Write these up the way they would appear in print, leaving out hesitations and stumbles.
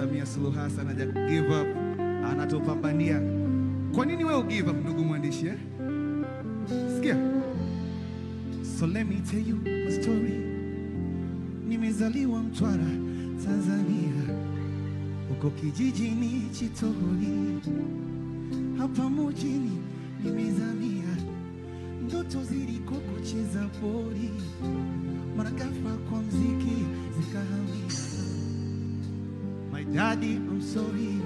Samia Suluhu Hassan haja give up, anatupambania. Kwa nini wewe give up ndugu mwandishi eh? Sikia. So let me tell you a story. Nimezaliwa Mtwara, Tanzania. Uko kijijini Chitoli. Hapa mjini nimezamia. Ndoto ziliko kucheza pori. Mara ghafla kwa mziki zikahamia. My daddy, I'm sorry.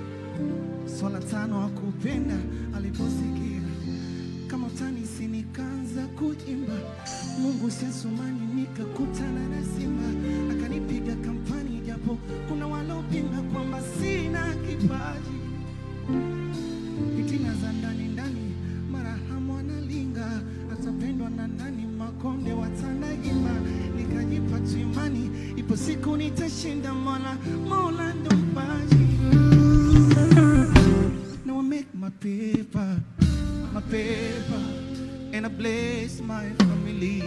Swala tano hakupenda aliposikia. Kama utanisi nikaanza kuimba. Mungu siasumani nikakutana na simba. Akanipiga kampani japo kuna walopinga kwamba sina kipaji. Fitina za ndani mara hamu analinga. Atapendwa na nani makonde watanaimba. Nikajipa tu imani ipo siku nitashinda Mola ndo mpaji. Now I make my paper, and I bless my family.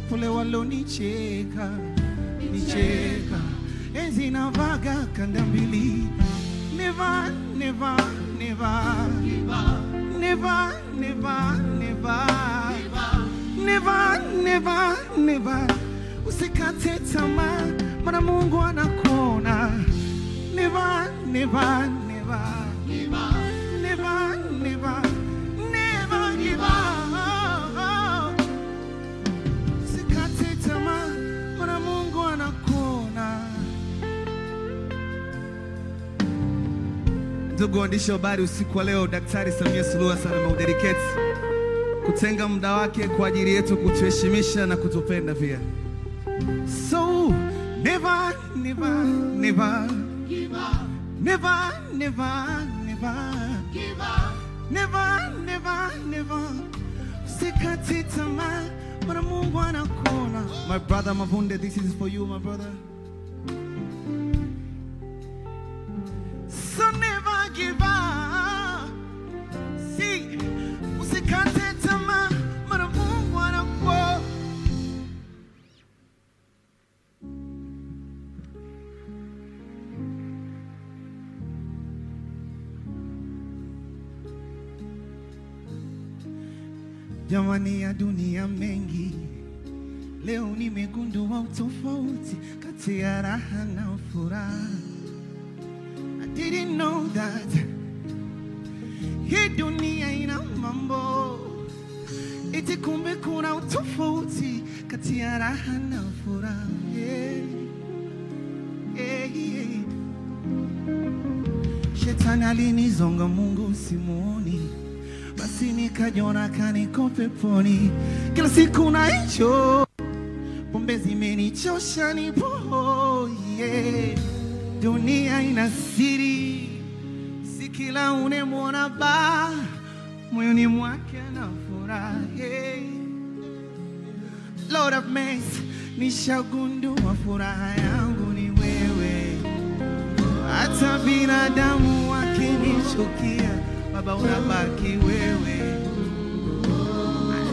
Pole walonicheka, enzi na vaga kanda mbili. Never usikate tamaa, maana Mungu anakuona. Never give up. Usikate tamaa, maana Mungu anakuona. Ndugu waandishi wa habari, usiku wa leo Daktari Samia Suluhu Hassan ameudedicate kutenga muda wake kwa ajili yetu, kutuheshimisha na kutupenda pia. So never give up. Never usikate tamaa, maana Mungu anakuona. My brother Mavunde, this is for you, my brother. So never give up. See, usikate tamaa, maana Mungu anakuona. Jamani ya dunia mengi, leo nimegundua utofauti kati ya raha na furaha. I didn't know that hii dunia ina mambo, eti kumbe kuna utofauti kati ya raha na furaha. Shetani alinizonga, Mungu simuoni, basi nikajiona kaniko peponi. Kila siku na hicho pombe zimenichosha, nipo dunia ina siri, si kila unemwona ba moyoni mwake na furaha. Lord of mercy, nishagundua furaha yangu ni wewe. Hata binadamu wakinichukia, Baba unabaki wewe.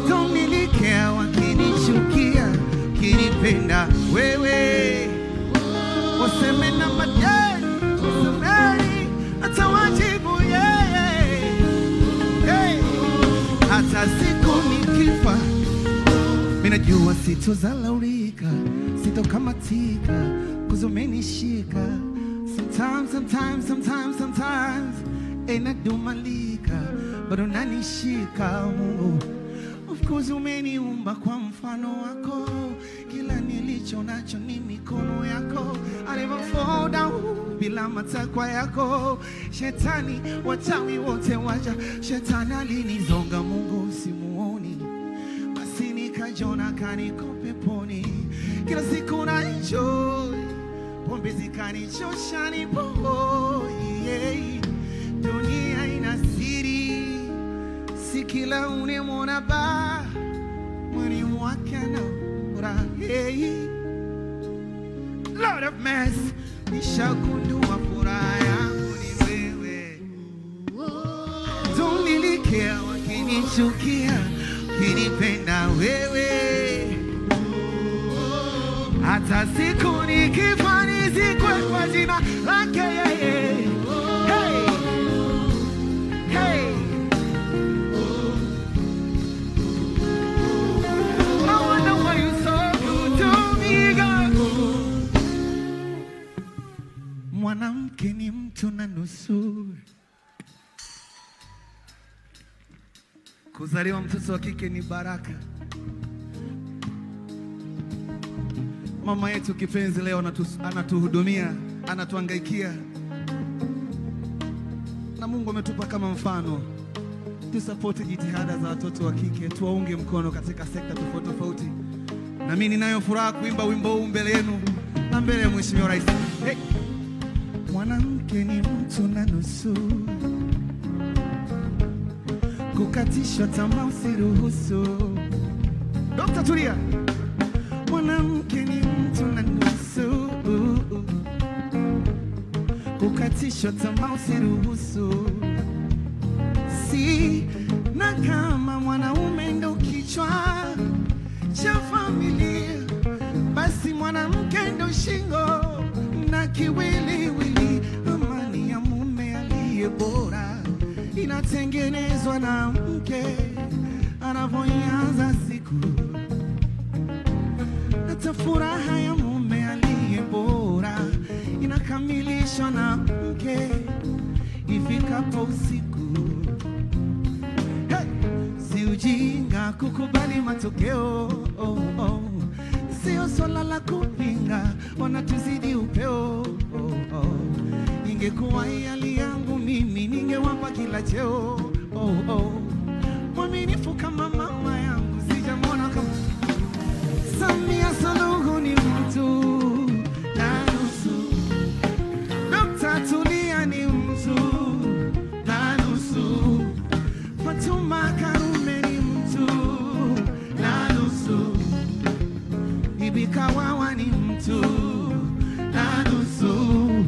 Don't really care wakinichukia, kinipenda wewe. Waseme na madeni, wasemeni atawajibu yeye. Hata siku nikifa, minajua sitozalaulika, sitokamatika, kuzumenishika. Sometimes enadumalika, but unanishika Mungu. Of course umeniumba kwa mfano wako, kila nilicho nacho ni mikono yako. I never fall down bila matakwa yako. Shetani wachawi wote waja, shetani alinizonga, Mungu simuoni, basi nikajiona kaniko peponi. Kila siku na enjoy, pombe zikanichosha, nipo dunia ina siri, si kila unemwona ba mwani mwake na furaha. Lord of mercy, nishagundua furaha yangu ni wewe. Don't really care wakinichukia, kinipenda wewe. Hata siku nikifa nizikwe kwa jina lake yeye. Mwanamke ni mtu na nusu. Kuzaliwa mtoto wa kike ni baraka. Mama yetu kipenzi leo anatuhudumia, anatuhangaikia. Na Mungu ametupa kama mfano. Tusapoti jitihada za watoto wa kike, tuwaunge mkono katika sekta tofauti tofauti. Na mimi ninayo furaha kuimba wimbo huu mbele yenu na mbele ya Mheshimiwa Rais. Hey. Mwanamke ni mtu na nusu. Kukatishwa tamaa usiruhusu. Dr. Tulia. Mwanamke ni mtu na nusu. Kukatishwa tamaa usiruhusu. Si na kama mwanaume ndo kichwa cha familia, basi mwanamke ndo shingo na kiwiliwili. Amani ya mume aliye bora inatengenezwa na mke anavyoanza siku. Hata furaha ya mume aliye bora inakamilishwa na mke ifikapo usiku. Hey! Si ujinga kukubali matokeo, sio swala la kupinga, wanatuzidi upeo. Ingekuwa hali yangu mimi ningewapa kila cheo. Mwaminifu kama mama yangu sijamwona kama Samia Suluhu. Ni mtu na nusu. Dr. Tulia ni mtu na nusu. Fatuma Karume ni mtu na nusu. Bibi Kawawa ni mtu na nusu.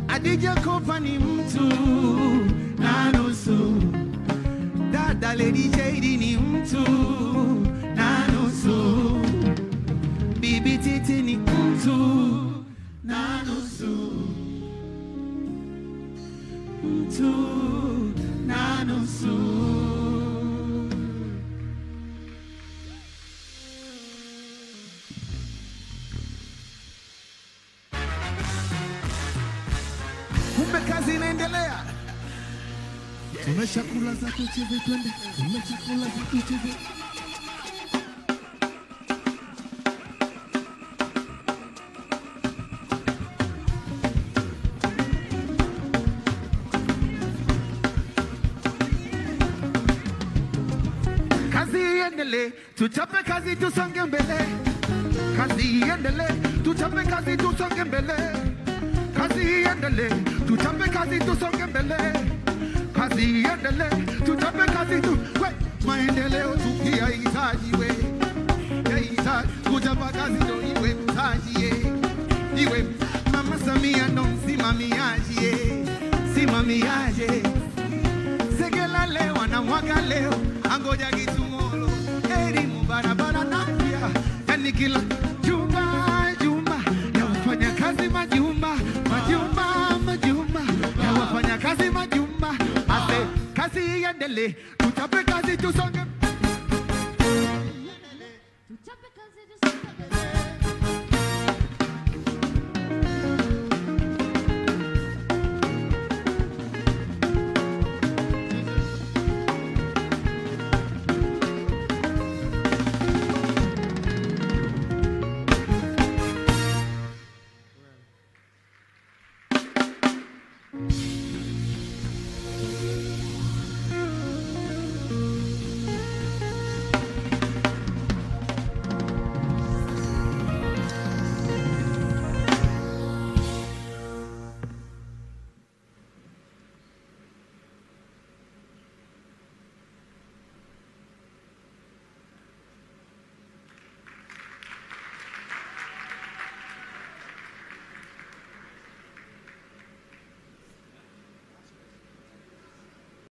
Adija Kopa ni mtu na nusu. Dada Lady Jade ni mtu na nusu. Bibi Titi ni mtu na nusu. Mtu na nusu. Kumbe kazi inaendelea. Tumeshakula za tucheze twende. Tumeshakula za tucheze. Kazi iendelee, tuchape kazi tusonge mbele. Kazi iendelee, tuchape kazi tusonge mbele. Kazi iendelee, tuchape kazi tusonge mbele. Kazi iendelee, tuchape kazi tu. We, maendeleo tukiyahitaji we. Yahitaji kuchapa kazi ndo iwe mtaji ye. Iwe Mama Samia ndo msimamiaji ye. Simamiaje. Segela leo na mwaka leo. Angoja kitumolo. Elimu barabara na pia. Yani kila jumba jumba. Ya wafanya kazi majumba. Majumba majumba. Ya wafanya kazi majumba. Ase kazi iendelee, tuchape kazi tusonge.